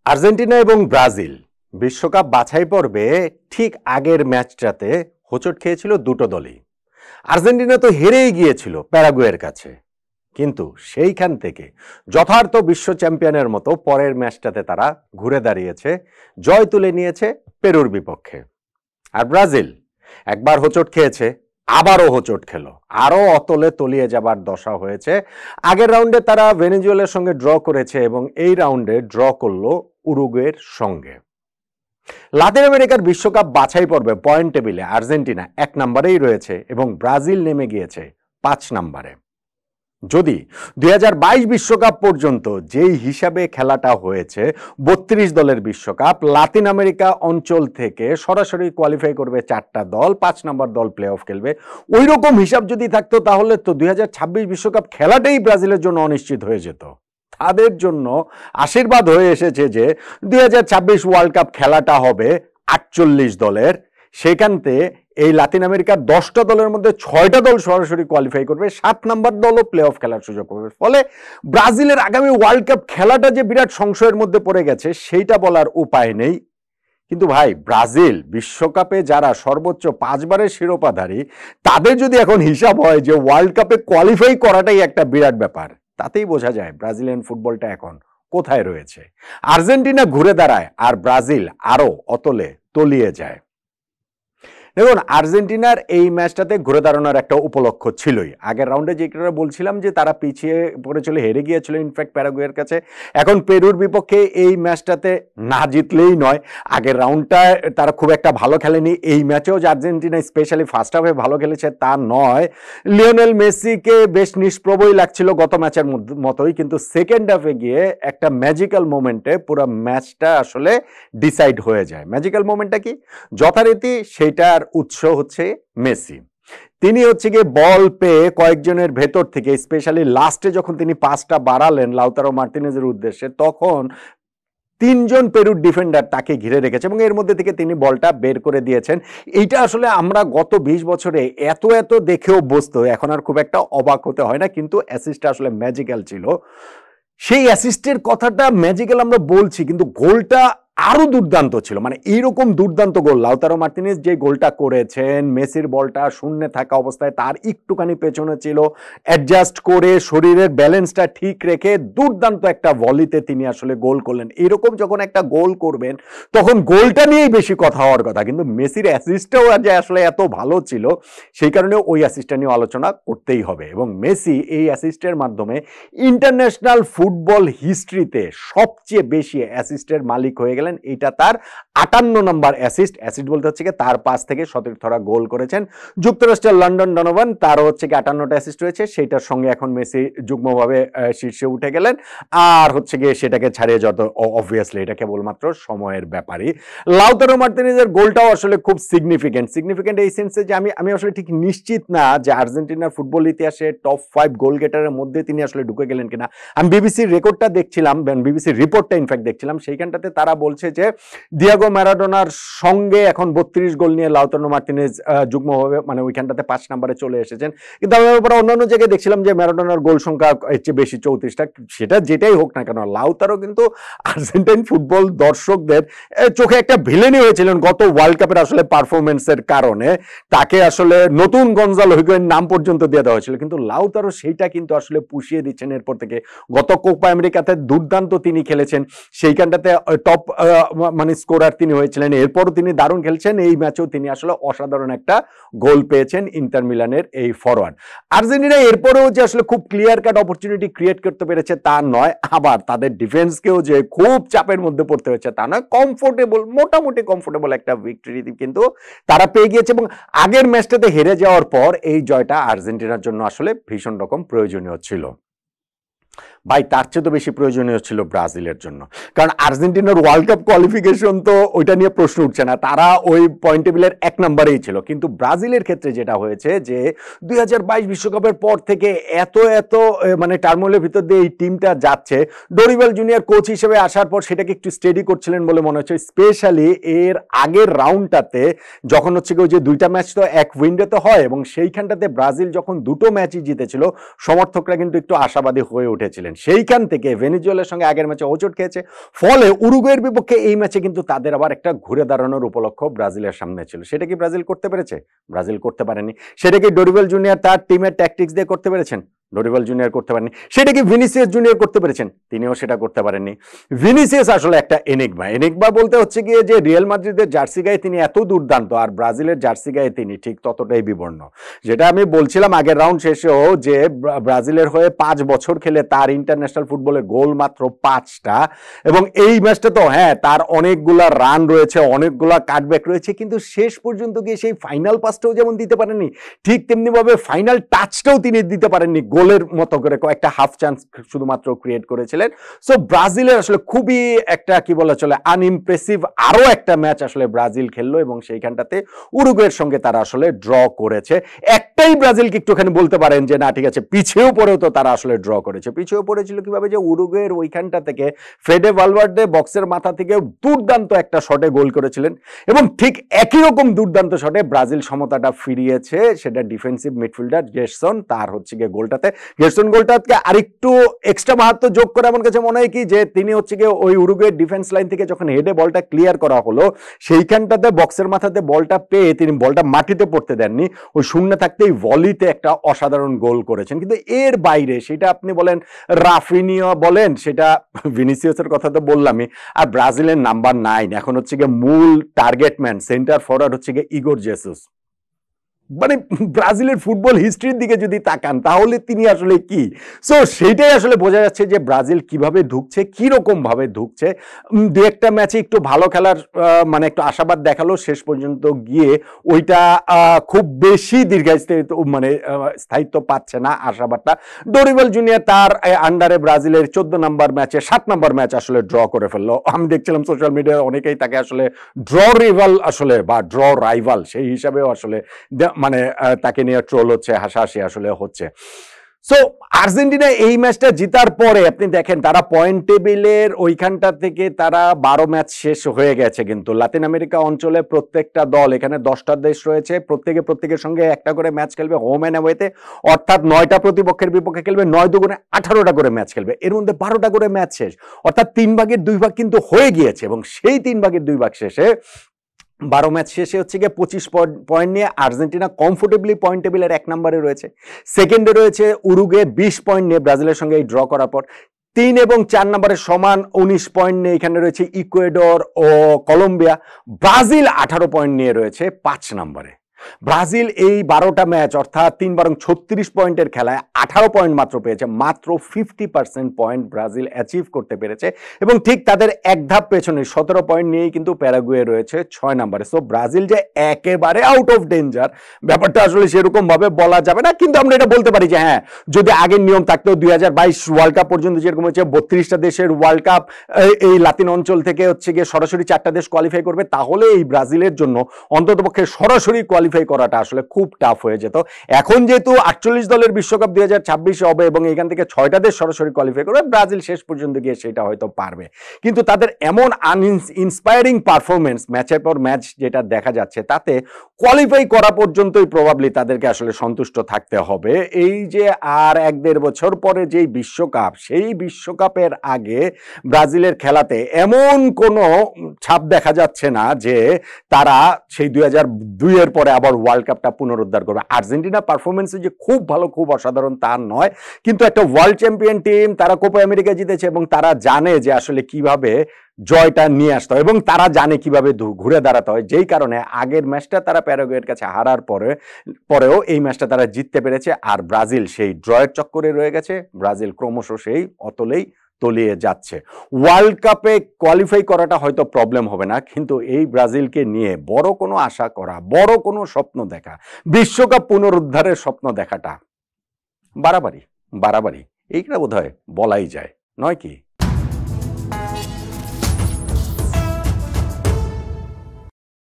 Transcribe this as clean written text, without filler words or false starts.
Argentina এবং Brazil বিশ্বকাপ বাছাই পর্বে ঠিক আগের ম্যাচটাতে হোঁচট খেয়েছিল দুটো দলই। আর্জেন্টিনা তো হেরেই গিয়েছিল প্যারাগুয়ের কাছে, কিন্তু সেইখান থেকে যথার্থ বিশ্ব চ্যাম্পিয়নের মতো পরের ম্যাচটাতে তারা ঘুরে দাঁড়িয়েছে, জয় তুলে নিয়েছে পেরুর বিপক্ষে। আর ব্রাজিল একবার হোঁচট খেয়েছে, আবারও হোঁচট খেলো, আরও অতলে তলিয়ে যাবার দশা হয়েছে। আগের রাউন্ডে তারা ভেনেজুয়েলার সঙ্গে ড্র করেছে এবং এই রাউন্ডে ড্র করলো উরুগুয়ের সঙ্গে। লাতিন আমেরিকার বিশ্বকাপ বাছাই পর্বে পয়েন্ট টেবিলে আর্জেন্টিনা 1 নম্বরেই রয়েছে এবং ব্রাজিল নেমে গিয়েছে 5 নম্বরে। যদি 2022 বিশ্বকাপ পর্যন্ত যেই হিসাবে খেলাটা হয়েছে, 32 দলের বিশ্বকাপ, লাতিন আমেরিকা অঞ্চল থেকে সরাসরি কোয়ালিফাই করবে 4টা দল, 5 নম্বর দল প্লে অফ খেলবে, ওই রকম হিসাব যদি থাকতো তাহলে তো 2026 বিশ্বকাপ খেলাটাই ব্রাজিলের জন্য অনিশ্চিত হয়ে যেত। তাদের জন্য আশীর্বাদ হয়ে এসেছে যে 2026 ওয়ার্ল্ড কাপ খেলাটা হবে 48 দলের। সেখানতে এই লাতিন আমেরিকার 10টা দলের মধ্যে 6টা দল সরাসরি কোয়ালিফাই করবে, 7 নম্বর দলও প্লে অফ খেলার সুযোগ পাবে। ফলে ব্রাজিলের আগামী ওয়ার্ল্ড কাপ খেলাটা যে বিরাট সংশয়ের মধ্যে পড়ে গেছে সেইটা বলার উপায় নেই। কিন্তু ভাই, ব্রাজিল বিশ্বকাপে যারা সর্বোচ্চ 5 বারের শিরোপাধারী, তাদের যদি এখন হিসাব হয় যে ওয়ার্ল্ড কাপে কোয়ালিফাই করাটাই একটা বিরাট ব্যাপার, তাতেই বোঝা যায় ব্রাজিলিয়ান ফুটবলটা এখন কোথায় রয়েছে। আর্জেন্টিনা ঘুরে দাঁড়ায় আর ব্রাজিল আরো অতলে তলিয়ে যায়। দেখুন, আর্জেন্টিনার এই ম্যাচটাতে ঘুরে দাঁড়ানোর একটা উপলক্ষ ছিলই। আগের রাউন্ডে যে কথা বলছিলাম যে তারা পিছিয়ে পড়েছিল, হেরে গিয়েছিল ইনফ্যাক্ট প্যারাগুয়ের কাছে, এখন পেরুর বিপক্ষে এই ম্যাচটাতে না জিতলেই নয়। আগের রাউন্ডটায় তারা খুব একটা ভালো খেলেনি, এই ম্যাচেও যে আর্জেন্টিনা স্পেশালি ফার্স্ট হাফে ভালো খেলেছে তা নয়। লিওনেল মেসিকে বেশ নিষ্প্রভই লাগছিল গত ম্যাচের মতোই, কিন্তু সেকেন্ড হাফে গিয়ে একটা ম্যাজিক্যাল মোমেন্টে পুরো ম্যাচটা আসলে ডিসাইড হয়ে যায়। ম্যাজিক্যাল মোমেন্টটা কি? যথারীতি সেইটার উৎস হচ্ছে মেসি। তিনি হচ্ছে গিয়ে বল পেয়ে কয়েকজনের ভেতর থেকে, স্পেশালি লাস্টে যখন তিনি পাসটা বাড়ালেন লাউতারো মার্টিনেজের উদ্দেশ্যে, তখন 3 জন পেরুর ডিফেন্ডার তাকে ঘিরে রেখেছে এবং এর মধ্যে থেকে তিনি বলটা বের করে দিয়েছেন। এইটা আসলে আমরা গত 20 বছরে এত এত দেখে অভ্যস্ত, এখন আর খুব একটা অবাক হতে হয় না, কিন্তু অ্যাসিস্টটা আসলে ম্যাজিক্যাল ছিল। সেই অ্যাসিস্টের কথাটা ম্যাজিক্যাল আমরা বলছি, কিন্তু গোলটা আরো দুর্দান্ত ছিল। মানে এইরকম দুর্দান্ত গোল লাউতারো মার্টিনেজ যে গোলটা করেছেন, মেসির বলটা শূন্যে থাকা অবস্থায় তার একটুখানি পেছনে ছিল, অ্যাডজাস্ট করে শরীরের ব্যালেন্সটা ঠিক রেখে দুর্দান্ত একটা ভলিতে তিনি আসলে গোল করলেন। এরকম যখন একটা গোল করবেন তখন গোলটা নিয়েই বেশি কথা হওয়ার কথা, কিন্তু মেসির অ্যাসিস্টটাও যে আসলে এত ভালো ছিল সেই কারণে ওই অ্যাসিস্টটা নিয়ে আলোচনা করতেই হবে। এবং মেসি এই অ্যাসিস্টের মাধ্যমে ইন্টারন্যাশনাল ফুটবল হিস্ট্রিতে সবচেয়ে বেশি অ্যাসিস্টের মালিক হয়ে গেলেন। এটা তার 58 নম্বর অ্যাসিস্ট। অ্যাসিস্ট বলতে হচ্ছে কি তার পাস থেকে সতীর্থরা গোল করেছেন। যুক্তরাষ্ট্রের লন্ডন ডনোভান, তারও হচ্ছে কি 58টা অ্যাসিস্ট রয়েছে, সেইটার সঙ্গে এখন মেসি যুগ্মভাবে শীর্ষে উঠে গেলেন। আর হচ্ছে গিয়ে সেটাকে ছাড়িয়ে যত অবভিয়াসলি এটা কেবলমাত্র সময়ের ব্যাপারই। লাউতারো মার্টিনেজের গোলটাও আসলে খুব সিগনিফিকেন্ট এই সেন্সে যে আমি আসলে ঠিক নিশ্চিত না যে আর্জেন্টিনার ফুটবল ইতিহাসে টপ 5 গোল গেটারের মধ্যে তিনি আসলে ঢুকে গেলেন কিনা। আমি বিবিসির রেকর্ডটা দেখছিলাম, বিবিসির রিপোর্টটা ইনফ্যাক্ট দেখছিলাম, সেইখানটাতে তারা বলছে যে দিয়েগো ম্যারাডোনার সঙ্গে এখন 32 গোল নিয়ে লাউতারো মার্টিনেজ যুগ্মভাবে মানে ওইখানটাতে 5 নম্বরে চলে এসেছেন। কিন্তু আমি আবার অন্যান্য জায়গায় দেখছিলাম যে ম্যারাডোনার গোল সংখ্যা এর চেয়ে বেশি, 34টা। সেটা যেটাই হোক না কেন, লাউতারো কিন্তু আর্জেন্টাইন ফুটবল দর্শকদের চোখে একটা ভিলেনি হয়েছিলেন গত ওয়ার্ল্ড কাপের আসলে পারফরমেন্সের কারণে। তাকে আসলে নতুন গঞ্জালো হিগুয়েইন নাম পর্যন্ত দিয়ে দেওয়া হয়েছিল, কিন্তু লাউতারো সেইটা কিন্তু আসলে পুষিয়ে দিচ্ছেন এরপর থেকে। গত কোপা আমেরিকাতে দুর্দান্ত তিনি খেলেছেন, সেইখানটাতে টপ মানে স্কোরার তিনি হয়েছিলেন, এরপরও তিনি দারুণ খেলছেন। এই ম্যাচেও তিনি আসলে অসাধারণ একটা গোল পেয়েছেন ইন্টার মিলানের এই ফরওয়ার্ড। আর্জেন্টিনা এরপরেও যে আসলে খুব ক্লিয়ার কাট অপরচুনিটি ক্রিয়েট করতে পেরেছে তা নয়, আবার তাদের ডিফেন্সকেও যে খুব চাপের মধ্যে পড়তে হয়েছে তা নয়, মোটামুটি কমফোর্টেবল একটা ভিক্টরি কিন্তু তারা পেয়ে গিয়েছে। এবং আগের ম্যাচটাতে হেরে যাওয়ার পর এই জয়টা আর্জেন্টিনার জন্য আসলে ভীষণ রকম প্রয়োজনীয় ছিল। ভাই, তার চেয়ে তো বেশি প্রয়োজনীয় ছিল ব্রাজিলের জন্য, কারণ আর্জেন্টিনার ওয়ার্ল্ড কাপ কোয়ালিফিকেশন তো ওইটা নিয়ে প্রশ্ন উঠছে না, তারা ওই পয়েন্ট টেবিলের 1 নম্বরেই ছিল। কিন্তু ব্রাজিলের ক্ষেত্রে যেটা হয়েছে যে 2022 বিশ্বকাপের পর থেকে এত মানে টার্মোলের ভিতর দিয়ে এই টিমটা যাচ্ছে, ডোরিভাল জুনিয়র কোচ হিসেবে আসার পর সেটাকে একটু স্টেডি করছিলেন বলে মনে হচ্ছে। স্পেশালি এর আগের রাউন্ডটাতে যখন হচ্ছে কি ওই যে 2টা ম্যাচ তো এক উইন্ডোতে হয় এবং সেইখানটাতে ব্রাজিল যখন 2টো ম্যাচই জিতেছিল, সমর্থকরা কিন্তু একটু আশাবাদী হয়ে উঠেছিলেন। ছিলেন, সেইখান থেকে ভেনেজুয়েলার সঙ্গে আগের ম্যাচে হোঁচট খেয়েছে। ফলে উরুগুয়ের বিপক্ষে এই ম্যাচে কিন্তু তাদের আবার একটা ঘুরে দাঁড়ানোর উপলক্ষ ব্রাজিলের সামনে ছিল। সেটা কি ব্রাজিল করতে পেরেছে? ব্রাজিল করতে পারেনি। সেটা কি ডরিবেল জুনিয়র তার টিমের ট্যাকটিক্স দিয়ে করতে পেরেছেন? ডরিবেল জুনিয়র করতে পারেননি। সেটা কি ভিনিসিয়াস জুনিয়র করতে পেরেছেন? তিনিও সেটা করতে পারেননি। ভিনিসিয়াস আসলে একটা এনিগমা বলতে হচ্ছে গিয়ে যে রিয়াল মাদ্রিদের জার্সি গায়ে তিনি এত দুর্দান্ত, আর ব্রাজিলের জার্সি গায়ে তিনি ঠিক ততটাই বিবর্ণ। যেটা আমি বলছিলাম আগের রাউন্ড শেষেও, যে ব্রাজিলের হয়ে 5 বছর খেলে তার ইন্টারন্যাশনাল ফুটবলে গোল মাত্র 5টা, এবং এই ম্যাচটা তো হ্যাঁ তার অনেকগুলা রান রয়েছে, অনেকগুলা কাটব্যাক রয়েছে, কিন্তু শেষ পর্যন্ত গিয়ে সেই ফাইনাল পাসটাও যেমন দিতে পারেননি, ঠিক তেমনি ভাবে ফাইনাল টাচটাও তিনি দিতে পারেননি। গোলের মতো করে কয়েকটা হাফ চান্স শুধুমাত্র ক্রিয়েট করেছিলেন। সো ব্রাজিলের আসলে খুবই একটা কি বলা চলে আনইমপ্রেসিভ আরো একটা ম্যাচ আসলে ব্রাজিল খেললো, এবং সেইখানটাতে উরুগুয়ের সঙ্গে তারা আসলে ড্র করেছে। একটাই ব্রাজিলকে একটুখানি বলতে পারেন যে না ঠিক আছে, পিছিয়েও পড়েও তো তারা আসলে ড্র করেছে। পিছিয়েও পড়েছিল কিভাবে, যে উরুগুয়ের ওইখানটা থেকে ফেডে ভালভার্দে বক্সের মাথা থেকে দুর্দান্ত একটা শটে গোল করেছিলেন, এবং ঠিক একই রকম দুর্দান্ত শটে ব্রাজিল সমতাটা ফিরিয়েছে। সেটা ডিফেন্সিভ মিডফিল্ডার গেরসন, তার হচ্ছে গিয়ে গোলটাতে, গেরসন গোলটাকে আরেকটু এক্সট্রা মাহাত্ম্য যোগ করে আমার কাছে মনে হয় কি, যে তিনি হচ্ছে গিয়ে ওই উরুগুয়ের ডিফেন্স লাইন থেকে যখন হেডে বলটা ক্লিয়ার করা হলো, সেইখানটাতে বক্সের মাথাতে বলটা পেয়ে তিনি বলটা মাটিতে পড়তে দেননি, ওই শূন্য থাকতেই ভলিতে একটা অসাধারণ গোল করেছেন। কিন্তু এর বাইরে সেটা আপনি বলেন রাফিনিয়া বলেন, সেটা ভিনিসিয়াসের কথা তো বললামই, আর ব্রাজিলের নাম্বার 9 এখন হচ্ছে গিয়ে মূল টার্গেটম্যান সেন্টার ফরওয়ার্ড হচ্ছে গিয়ে ইগোর জেসুস। মানে ব্রাজিলের ফুটবল হিস্ট্রির দিকে যদি তাকান তাহলে তিনি আসলে কি, সো সেইটাই আসলে বোঝা যাচ্ছে যে ব্রাজিল কিভাবে ঢুকছে, কি রকম ভাবে ঢুকছে। দু একটা ম্যাচে একটু ভালো খেলার মানে একটু আশাবাদ দেখালো, শেষ পর্যন্ত গিয়ে ওইটা খুব বেশি দীর্ঘস্থায়িত্ব মানে স্থায়িত্ব পাচ্ছে না আশাবাদটা। ডরিবেল জুনিয়র তার আন্ডারে ব্রাজিলের 14 নম্বর ম্যাচে 7 নম্বর ম্যাচ আসলে ড্র করে ফেললো। আমি দেখছিলাম সোশ্যাল মিডিয়ায় অনেকেই তাকে আসলে ড্র রিভাল আসলে বা ড্র রাইভাল সেই হিসাবেও আসলে মানে তাকে নিয়ে ট্রোল হচ্ছে, হাসাহাসি আসলে হচ্ছে। সো আর্জেন্টিনা এই ম্যাচটা জিতার পরে আপনি দেখেন তারা পয়েন্ট টেবিলের ওইখানটা থেকে তারা 12 ম্যাচ শেষ হয়ে গেছে, কিন্তু লাতিন আমেরিকা অঞ্চলে প্রত্যেকটা দল, এখানে 10টা দেশ রয়েছে, প্রত্যেকের সঙ্গে একটা করে ম্যাচ খেলবে হোম এন্ড অ্যাওয়েতে, অর্থাৎ 9টা প্রতিপক্ষের বিপক্ষে খেলবে, 9 দুগুণে 18টা করে ম্যাচ খেলবে, এর মধ্যে 12টা করে ম্যাচ শেষ, অর্থাৎ 3 ভাগের 2 ভাগ কিন্তু হয়ে গিয়েছে, এবং সেই 3 ভাগের 2 ভাগ শেষে 12 ম্যাচ শেষে হচ্ছে গিয়ে 25 পয়েন্ট নিয়ে আর্জেন্টিনা কমফোর্টেবলি পয়েন্ট টেবিলের 1 নম্বরে রয়েছে। সেকেন্ডে রয়েছে উরুগুয়ে 20 পয়েন্ট নিয়ে ব্রাজিলের সঙ্গে এই ড্র করার পর। 3 এবং 4 নম্বরে সমান 19 পয়েন্ট নিয়ে এখানে রয়েছে ইকুয়েডর ও কলম্বিয়া। ব্রাজিল 18 পয়েন্ট নিয়ে রয়েছে 5 নম্বরে। ব্রাজিল এই 12টা ম্যাচ অর্থাৎ 3 বারং 36 পয়েন্টের খেলায় 18 পয়েন্ট মাত্র পেয়েছে, মাত্র 50% পয়েন্ট ব্রাজিল অ্যাচিভ করতে পেরেছে, এবং ঠিক তাদের এক ধাপ পেছনে 17 পয়েন্ট নিয়েই কিন্তু প্যারাগুয়ে রয়েছে 6 নম্বরে। সো ব্রাজিল যে একেবারে আউট অফ ডেঞ্জার ব্যাপারটা আসলে সেরকম ভাবে বলা যাবে না, কিন্তু আমরা এটা বলতে পারি যে হ্যাঁ, যদি আগের নিয়ম থাকতো 2022 ওয়ার্ল্ড কাপ পর্যন্ত যেরকম হচ্ছে 32টা দেশের ওয়ার্ল্ড কাপ এই লাতিন অঞ্চল থেকে হচ্ছে গিয়ে সরাসরি 4টা দেশ কোয়ালিফাই করবে, তাহলে এই ব্রাজিলের জন্য অন্ততপক্ষে সরাসরি কোয়ালিফাই করাটা আসলে খুব টাফ হয়ে যেত। এখন যেহেতু 48 দলের বিশ্বকাপ 2026 হবে এবং এখান থেকে 6টা দেশ সরাসরি কোয়ালিফাই করবে, ব্রাজিল শেষ পর্যন্ত গিয়ে সেটা হয়তো পারবে, কিন্তু তাদের এমন ইন্সপায়ারিং পারফরমেন্স ম্যাচের পর ম্যাচ যেটা দেখা যাচ্ছে, তাতে কোয়ালিফাই করা পর্যন্তই প্রবাবলি তাদেরকে আসলে সন্তুষ্ট থাকতে হবে। এই যে আর 1-1.5 বছর পরে যেই বিশ্বকাপ, সেই বিশ্বকাপের আগে ব্রাজিলের খেলাতে এমন কোনো ছাপ দেখা যাচ্ছে না যে তারা সেই 2002 এর পরে আবার ওয়ার্ল্ড কাপটা পুনরুদ্ধার করবে। আর্জেন্টিনা পারফরমেন্স যে খুব ভালো, খুব অসাধারণ তা নয়, কিন্তু একটা ওয়ার্ল্ড চ্যাম্পিয়ন টিম, তারা কোপা আমেরিকা জিতেছে এবং তারা জানে যে আসলে কিভাবে জয়টা নিয়ে আসতে হয় এবং তারা জানে কিভাবে ঘুরে দাঁড়াতে হয়, যেই কারণে আগের ম্যাচটা তারা প্যারাগুয়ের কাছে হারার পরেও এই ম্যাচটা তারা জিততে পেরেছে। আর ব্রাজিল সেই ড্রয়ের চক্করে রয়ে গেছে, ব্রাজিল ক্রমশ সেই অতলেই তলিয়ে যাচ্ছে। ওয়ার্ল্ড কাপে কোয়ালিফাই করাটা হয়তো প্রবলেম হবে না, কিন্তু এই ব্রাজিলকে নিয়ে বড় কোনো আশা করা, বড় কোনো স্বপ্ন দেখা, বিশ্বকাপ পুনরুদ্ধারের স্বপ্ন দেখাটা বাড়াবাড়ি এইটা বোধহয় বলাই যায়, নয় কি?